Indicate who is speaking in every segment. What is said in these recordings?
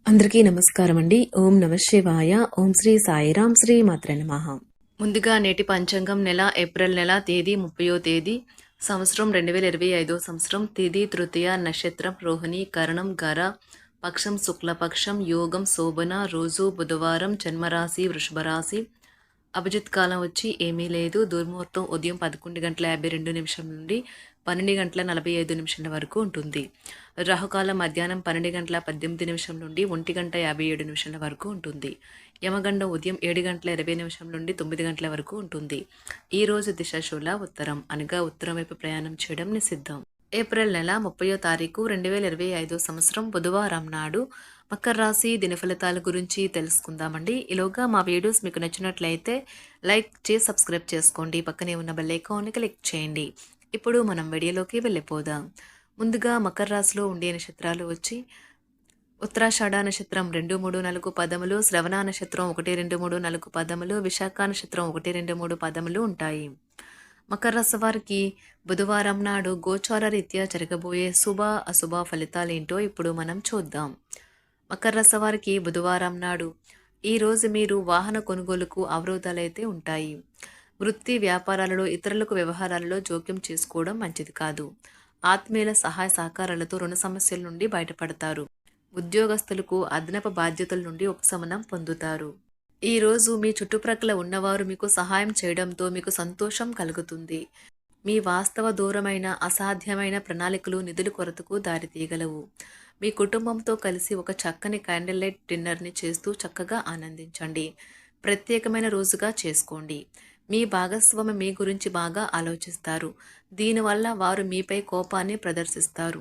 Speaker 1: అందరికీ నమస్కారం అండి. ఓం నమ శివాయ. ఓం శ్రీ సాయిరాం. శ్రీ మాత్రే నమః. ముందుగా నేటి పంచాంగం నెల ఏప్రిల్ నెల తేదీ 30వ తేదీ సంవత్సరం 2025 సంవత్సరం తేదీ తృతీయ నక్షత్రం రోహిణి కరణం గర పక్షం శుక్లపక్షం యోగం శోభన రోజు బుధవారం జన్మరాశి వృషభ రాశి అభిజిత్ కాలం వచ్చి ఏమీ లేదు. దుర్ముహూర్తం ఉదయం 11:52 నుండి 12:45 వరకు ఉంటుంది. రాహుకాలం మధ్యాహ్నం 12:18 నుండి 1:57 వరకు ఉంటుంది. యమగండం ఉదయం 7:20 నుండి 9 వరకు ఉంటుంది. ఈ రోజు దిశ శూల ఉత్తరం అనగా ఉత్తరం వైపు ప్రయాణం చేయడం నిషిద్ధం. ఏప్రిల్ నెల 30వ తారీఖు 2025 సంవత్సరం బుధవారం నాడు మకర రాశి దినఫలితాల గురించి తెలుసుకుందామండి. ఈలోగా మా వీడియోస్ మీకు నచ్చినట్లయితే లైక్ చేసి సబ్స్క్రైబ్ చేసుకోండి. పక్కనే ఉన్న బెల్ ఐకాన్ని క్లిక్ చేయండి. ఇప్పుడు మనం వీడియోలోకి వెళ్ళిపోదాం. ముందుగా మకర రాశిలో ఉండే నక్షత్రాలు వచ్చి ఉత్తరాషాఢ నక్షత్రం 2, 3, 4 పదములు, శ్రవణ నక్షత్రం 1, 2, 3, 4 పదములు, విశాఖ నక్షత్రం 1, 2, 3 పదములు ఉంటాయి. మకర రాశి వారికి బుధవారం నాడు గోచార రీత్యా జరగబోయే శుభ అశుభ ఫలితాలేంటో ఇప్పుడు మనం చూద్దాం. మకర రాశి వారికి బుధవారం నాడు ఈరోజు మీరు వాహన కొనుగోలుకు అవరోధాలైతే ఉంటాయి. వృత్తి వ్యాపారాలలో ఇతరులకు వ్యవహారాలలో జోక్యం చేసుకోవడం మంచిది కాదు. ఆత్మీయుల సహాయ సహకారాలతో రుణ సమస్యల నుండి బయటపడతారు. ఉద్యోగస్తులకు అదనపు బాధ్యతల నుండి ఉపశమనం పొందుతారు. ఈ రోజు మీ చుట్టుప్రక్కల ఉన్నవారు మీకు సహాయం చేయడంతో మీకు సంతోషం కలుగుతుంది. మీ వాస్తవ దూరమైన అసాధ్యమైన ప్రణాళికలు నిధుల కొరతకు దారితీయగలవు. మీ కుటుంబంతో కలిసి ఒక చక్కని క్యాండిల్ లైట్ డిన్నర్ని చేస్తూ చక్కగా ఆనందించండి. ప్రత్యేకమైన రోజుగా చేసుకోండి. మీ భాగస్వామి మీ గురించి బాగా ఆలోచిస్తారు. దీనివల్ల వారు మీపై కోపాన్ని ప్రదర్శిస్తారు.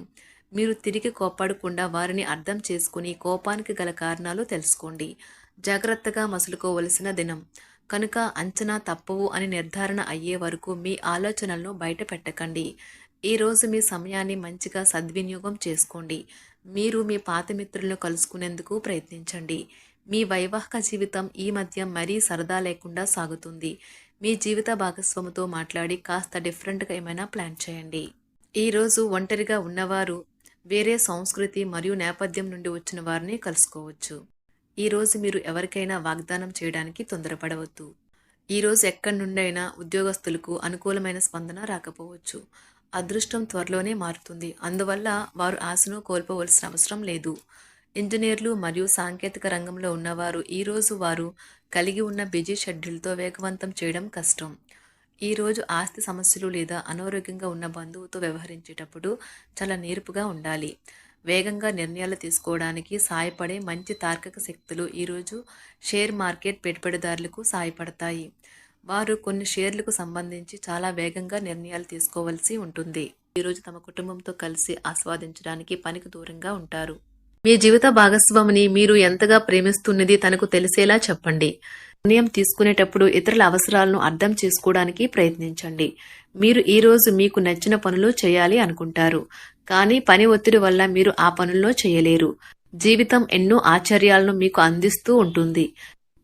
Speaker 1: మీరు తిరిగి కోప్పడకుండా వారిని అర్థం చేసుకుని కోపానికి గల కారణాలు తెలుసుకోండి. జాగ్రత్తగా మసులుకోవలసిన దినం కనుక అంచనా తప్పవు అని నిర్ధారణ అయ్యే వరకు మీ ఆలోచనలను బయట పెట్టకండి. ఈరోజు మీ సమయాన్ని మంచిగా సద్వినియోగం చేసుకోండి. మీరు మీ పాత మిత్రులను కలుసుకునేందుకు ప్రయత్నించండి. మీ వైవాహిక జీవితం ఈ మధ్య మరీ సరదా లేకుండా సాగుతుంది. మీ జీవిత భాగస్వామితో మాట్లాడి కాస్త డిఫరెంట్గా ఏమైనా ప్లాన్ చేయండి. ఈరోజు ఒంటరిగా ఉన్నవారు వేరే సంస్కృతి మరియు నేపథ్యం నుండి వచ్చిన వారిని కలుసుకోవచ్చు. ఈరోజు మీరు ఎవరికైనా వాగ్దానం చేయడానికి తొందరపడవద్దు. ఈరోజు ఎక్కడి నుండైనా ఉద్యోగస్తులకు అనుకూలమైన స్పందన రాకపోవచ్చు. అదృష్టం త్వరలోనే మారుతుంది. అందువల్ల వారు ఆశను కోల్పోవలసిన అవసరం లేదు. ఇంజనీర్లు మరియు సాంకేతిక రంగంలో ఉన్నవారు ఈరోజు వారు కలిగి ఉన్న బిజీ షెడ్యూల్తో వేగవంతం చేయడం కష్టం. ఈరోజు ఆస్తి సమస్యలు లేదా అనారోగ్యంగా ఉన్న బంధువుతో వ్యవహరించేటప్పుడు చాలా నేర్పుగా ఉండాలి. వేగంగా నిర్ణయాలు తీసుకోవడానికి సాయపడే మంచి తార్కిక శక్తులు ఈరోజు షేర్ మార్కెట్ పెట్టుబడిదారులకు సాయపడతాయి. వారు కొన్ని షేర్లకు సంబంధించి చాలా వేగంగా నిర్ణయాలు తీసుకోవాల్సి ఉంటుంది. ఈరోజు తమ కుటుంబంతో కలిసి ఆస్వాదించడానికి పనికి దూరంగా ఉంటారు. మీ జీవిత భాగస్వామిని మీరు ఎంతగా ప్రేమిస్తున్నది తనకు తెలిసేలా చెప్పండి. నిర్ణయం తీసుకునేటప్పుడు ఇతరుల అవసరాలను అర్థం చేసుకోవడానికి ప్రయత్నించండి. మీరు ఈరోజు మీకు నచ్చిన పనులు చేయాలి అనుకుంటారు, కానీ పని ఒత్తిడి వల్ల మీరు ఆ పనుల్లో చేయలేరు. జీవితం ఎన్నో ఆశ్చర్యాలను మీకు అందిస్తూ ఉంటుంది,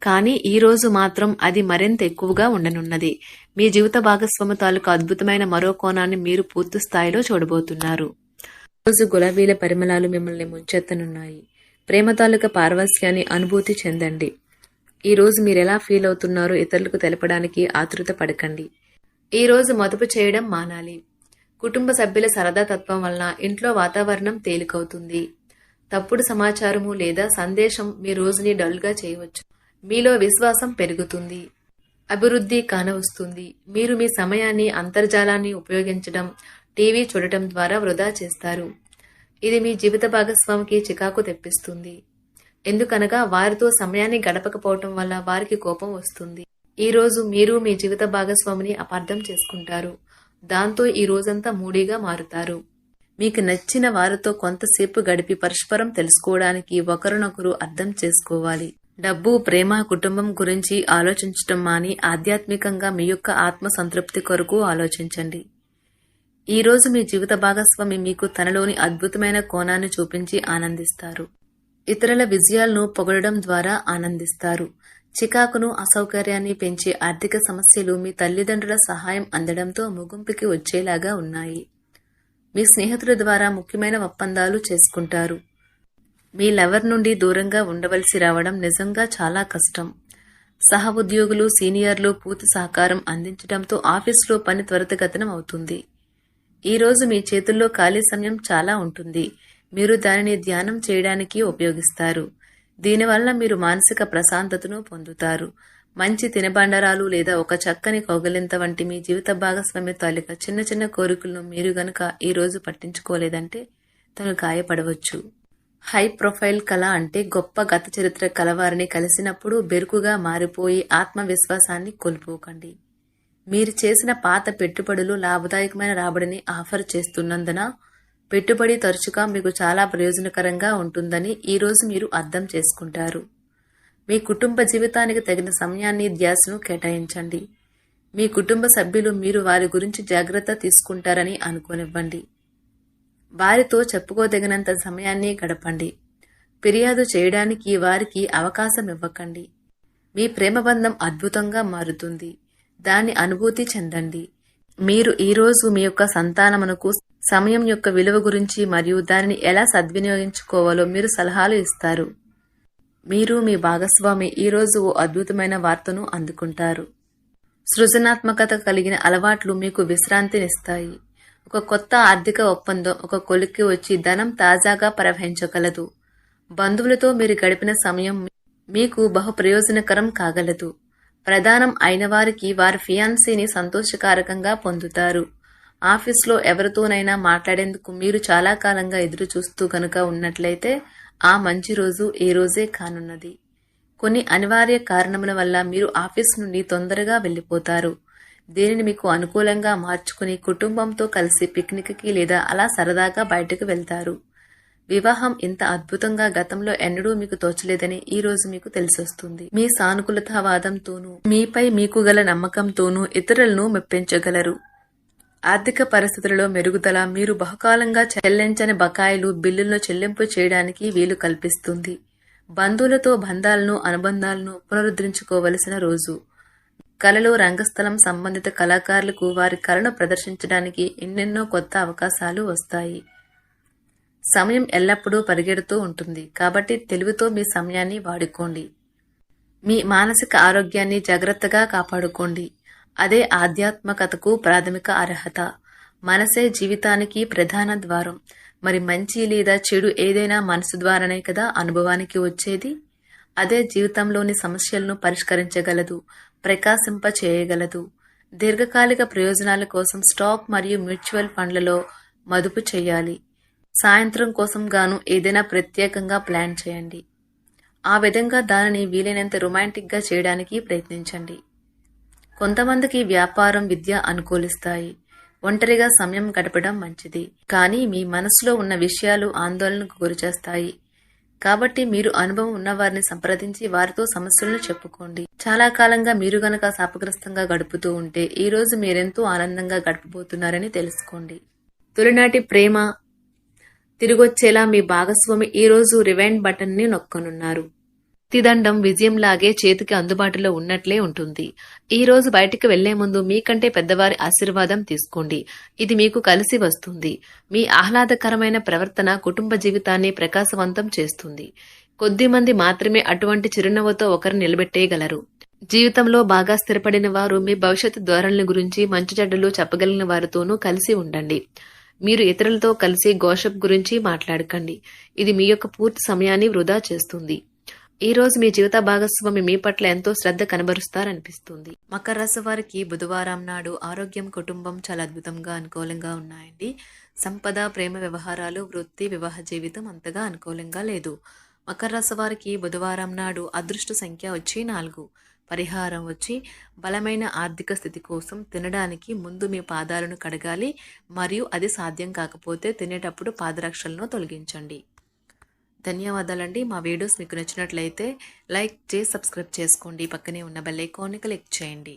Speaker 1: కానీ ఈ రోజు మాత్రం అది మరింత ఎక్కువగా ఉండనున్నది. మీ జీవిత భాగస్వామి తాలూకు అద్భుతమైన మరో కోణాన్ని మీరు పూర్తి స్థాయిలో చూడబోతున్నారు. రోజు గులాబీల పరిమళాలు మిమ్మల్ని ముంచెత్తనున్నాయి. ప్రేమ తాలూకా పారవస్యాన్ని అనుభూతి చెందండి. ఈ రోజు మీరు ఎలా ఫీల్ అవుతున్నారో ఇతరులకు తెలపడానికి ఆతృత పడకండి. ఈ రోజు మదుపు చేయడం మానాలి. కుటుంబ సభ్యుల సరదా తత్వం వలన ఇంట్లో వాతావరణం తేలికవుతుంది. తప్పుడు సమాచారము లేదా సందేశం మీ రోజుని డల్గా చేయవచ్చు. మీలో విశ్వాసం పెరుగుతుంది. అభివృద్ధి కానవస్తుంది. మీరు మీ సమయాన్ని అంతర్జాలాన్ని ఉపయోగించడం, టీవీ చూడటం ద్వారా వృధా చేస్తారు. ఇది మీ జీవిత భాగస్వామికి చికాకు తెప్పిస్తుంది. ఎందుకనగా వారితో సమయాన్ని గడపకపోవటం వల్ల వారికి కోపం వస్తుంది. ఈ రోజు మీరు మీ జీవిత భాగస్వామిని అపార్థం చేసుకుంటారు. దాంతో ఈ రోజంతా మూడీగా మారుతారు. మీకు నచ్చిన వారితో కొంతసేపు గడిపి పరస్పరం తెలుసుకోవడానికి ఒకరినొకరు అర్థం చేసుకోవాలి. డబ్బు, ప్రేమ, కుటుంబం గురించి ఆలోచించటం మాని ఆధ్యాత్మికంగా మీ యొక్క ఆత్మ సంతృప్తి కొరకు ఆలోచించండి. ఈ రోజు మీ జీవిత భాగస్వామి మీకు తనలోని అద్భుతమైన కోణాన్ని చూపించి ఆనందిస్తారు. ఇతరుల విజయాలను పొగడడం ద్వారా ఆనందిస్తారు. చికాకును, అసౌకర్యాన్ని పెంచే ఆర్థిక సమస్యలు మీ తల్లిదండ్రుల సహాయం అందడంతో ముగింపుకి వచ్చేలాగా ఉన్నాయి. మీ స్నేహితుల ద్వారా ముఖ్యమైన ఒప్పందాలు చేసుకుంటారు. మీ లవర్ నుండి దూరంగా ఉండవలసి రావడం నిజంగా చాలా కష్టం. సహ ఉద్యోగులు, సీనియర్లు పూర్తి సహకారం అందించడంతో ఆఫీసులో పని త్వరితగతిన అవుతుంది. ఈ రోజు మీ చేతుల్లో ఖాళీ సమయం చాలా ఉంటుంది. మీరు దానిని ధ్యానం చేయడానికి ఉపయోగిస్తారు. దీనివల్ల మీరు మానసిక ప్రశాంతతను పొందుతారు. మంచి తినబండరాలు లేదా ఒక చక్కని కౌగిలింత వంటి మీ జీవిత భాగస్వామి తాలూకా చిన్న చిన్న కోరికలను మీరు గనక ఈ రోజు పట్టించుకోలేదంటే తను గాయపడవచ్చు. హై ప్రొఫైల్ కళ అంటే గొప్ప గత చరిత్ర కలవారిని కలిసినప్పుడు బెరుకుగా మారిపోయి ఆత్మవిశ్వాసాన్ని కోల్పోకండి. మీరు చేసిన పాత పెట్టుబడులు లాభదాయకమైన రాబడిని ఆఫర్ చేస్తున్నందున పెట్టుబడి తరచుగా మీకు చాలా ప్రయోజనకరంగా ఉంటుందని ఈ రోజు మీరు అర్థం చేసుకుంటారు. మీ కుటుంబ జీవితానికి తగిన సమయాన్ని, ధ్యాసను కేటాయించండి. మీ కుటుంబ సభ్యులు మీరు వారి గురించి జాగ్రత్త తీసుకుంటారని అనుకోనివ్వండి. వారితో చెప్పుకోదగినంత సమయాన్ని గడపండి. ఫిర్యాదు చేయడానికి వారికి అవకాశం ఇవ్వకండి. మీ ప్రేమబంధం అద్భుతంగా మారుతుంది. దాన్ని అనుభూతి చెందండి. మీరు ఈరోజు మీ యొక్క సంతానమునకు సమయం యొక్క విలువ గురించి మరియు దానిని ఎలా సద్వినియోగించుకోవాలో మీరు సలహాలు ఇస్తారు. మీరు మీ భాగస్వామి ఈరోజు ఓ అద్భుతమైన వార్తను అందుకుంటారు. సృజనాత్మకత కలిగిన అలవాట్లు మీకు విశ్రాంతినిస్తాయి. ఒక కొత్త ఆర్థిక ఒప్పందం ఒక కొలిక్కి వచ్చి ధనం తాజాగా ప్రవహించగలదు. బంధువులతో మీరు గడిపిన సమయం మీకు బహు ప్రయోజనకరం కాగలదు. ప్రధానం అయిన వారికి వారి ఫియాన్సీని సంతోషకారకంగా పొందుతారు. ఆఫీస్లో ఎవరితోనైనా మాట్లాడేందుకు మీరు చాలా కాలంగా ఎదురు చూస్తూ గనుక ఉన్నట్లయితే ఆ మంచి రోజు ఈ రోజే కానున్నది. కొన్ని అనివార్య కారణముల వల్ల మీరు ఆఫీస్ నుండి తొందరగా వెళ్లిపోతారు. దీనిని మీకు అనుకూలంగా మార్చుకుని కుటుంబంతో కలిసి పిక్నిక్కి లేదా అలా సరదాగా బయటకు వెళ్తారు. వివాహం ఇంత అద్భుతంగా గతంలో ఎన్నడూ మీకు తోచలేదని ఈ రోజు మీకు తెలిసొస్తుంది. మీ సానుకూలతావాదంతోనూ మీపై మీకు గల నమ్మకంతోనూ ఇతరులను మెప్పించగలరు. ఆర్థిక పరిస్థితులలో మెరుగుదల మీరు బహుకాలంగా చెల్లించని బకాయిలు, బిల్లులను చెల్లింపు చేయడానికి వీలు కల్పిస్తుంది. బంధువులతో బంధాలను, అనుబంధాలను పునరుద్ధరించుకోవలసిన రోజు. కళలు, రంగస్థలం సంబంధిత కళాకారులకు వారి కళను ప్రదర్శించడానికి ఎన్నెన్నో కొత్త అవకాశాలు వస్తాయి. సమయం ఎల్లప్పుడూ పరిగెడుతూ ఉంటుంది కాబట్టి తెలివితో మీ సమయాన్ని వాడుకోండి. మీ మానసిక ఆరోగ్యాన్ని జాగ్రత్తగా కాపాడుకోండి. అదే ఆధ్యాత్మికతకు ప్రాథమిక అర్హత. మనసే జీవితానికి ప్రధాన ద్వారం. మరి మంచి లేదా చెడు ఏదైనా మనసు ద్వారానే కదా అనుభవానికి వచ్చేది. అదే జీవితంలోని సమస్యలను పరిష్కరించగలదు, ప్రకాశింప చేయగలదు. దీర్ఘకాలిక ప్రయోజనాల కోసం స్టాక్ మరియు మ్యూచువల్ ఫండ్లలో మదుపు చేయాలి. సాయంత్రం కోసం గాను ఏదైనా ప్రత్యేకంగా ప్లాన్ చేయండి. ఆ విధంగా దానిని వీలైనంత రొమాంటిక్గా చేయడానికి ప్రయత్నించండి. కొంతమందికి వ్యాపారం, విద్య అనుకూలిస్తాయి. ఒంటరిగా సమయం గడపడం మంచిది. కానీ మీ మనసులో ఉన్న విషయాలు ఆందోళనకు గురిచేస్తాయి. కాబట్టి మీరు అనుభవం ఉన్నవారిని సంప్రదించి వారితో సమస్యలను చెప్పుకోండి. చాలా కాలంగా మీరు గనక శాపగ్రస్తంగా గడుపుతూ ఉంటే ఈ రోజు మీరెంతో ఆనందంగా గడపబోతున్నారని తెలుసుకోండి. తొలినాటి ప్రేమ తిరిగొచ్చేలా మీ భాగస్వామి ఈ రోజు రివైండ్ బటన్ ని నొక్కనున్నారు. తిదండం విజయంలాగే చేతికి అందుబాటులో ఉన్నట్లే ఉంటుంది. ఈ రోజు బయటికి వెళ్లే ముందు మీకంటే పెద్దవారి ఆశీర్వాదం తీసుకోండి. ఇది మీకు కలిసి వస్తుంది. మీ ఆహ్లాదకరమైన ప్రవర్తన కుటుంబ జీవితాన్ని ప్రకాశవంతం చేస్తుంది. కొద్దిమంది మాత్రమే అటువంటి చిరునవ్వుతో ఒకరు నిలబెట్టేయగలరు. జీవితంలో బాగా స్థిరపడిన వారు మీ భవిష్యత్తు ధోరణుల గురించి మంచి చెడ్డలు చెప్పగలిగిన వారితోనూ కలిసి ఉండండి. మీరు ఇతరులతో కలిసి గోషప్ గురించి మాట్లాడకండి. ఇది మీ యొక్క పూర్తి సమయాన్ని వృధా చేస్తుంది. ఈ రోజు మీ జీవిత భాగస్వామి మీ పట్ల ఎంతో శ్రద్ధ కనబరుస్తారనిపిస్తుంది. మకర రాశి వారికి బుధవారం నాడు ఆరోగ్యం, కుటుంబం చాలా అద్భుతంగా అనుకూలంగా ఉన్నాయండి. సంపద, ప్రేమ వ్యవహారాలు, వృత్తి, వివాహ జీవితం అంతగా అనుకూలంగా లేదు. మకర రాశి వారికి బుధవారం నాడు అదృష్ట సంఖ్య వచ్చి 4. పరిహారం వచ్చి బలమైన ఆర్థిక స్థితి కోసం తినడానికి ముందు మీ పాదాలను కడగాలి మరియు అది సాధ్యం కాకపోతే తినేటప్పుడు పాదరక్షలను తొలగించండి. ధన్యవాదాలండి. మా వీడియోస్ మీకు నచ్చినట్లయితే లైక్ చేసి సబ్స్క్రైబ్ చేసుకోండి. పక్కనే ఉన్న బెల్ ఐకాన్ని క్లిక్ చేయండి.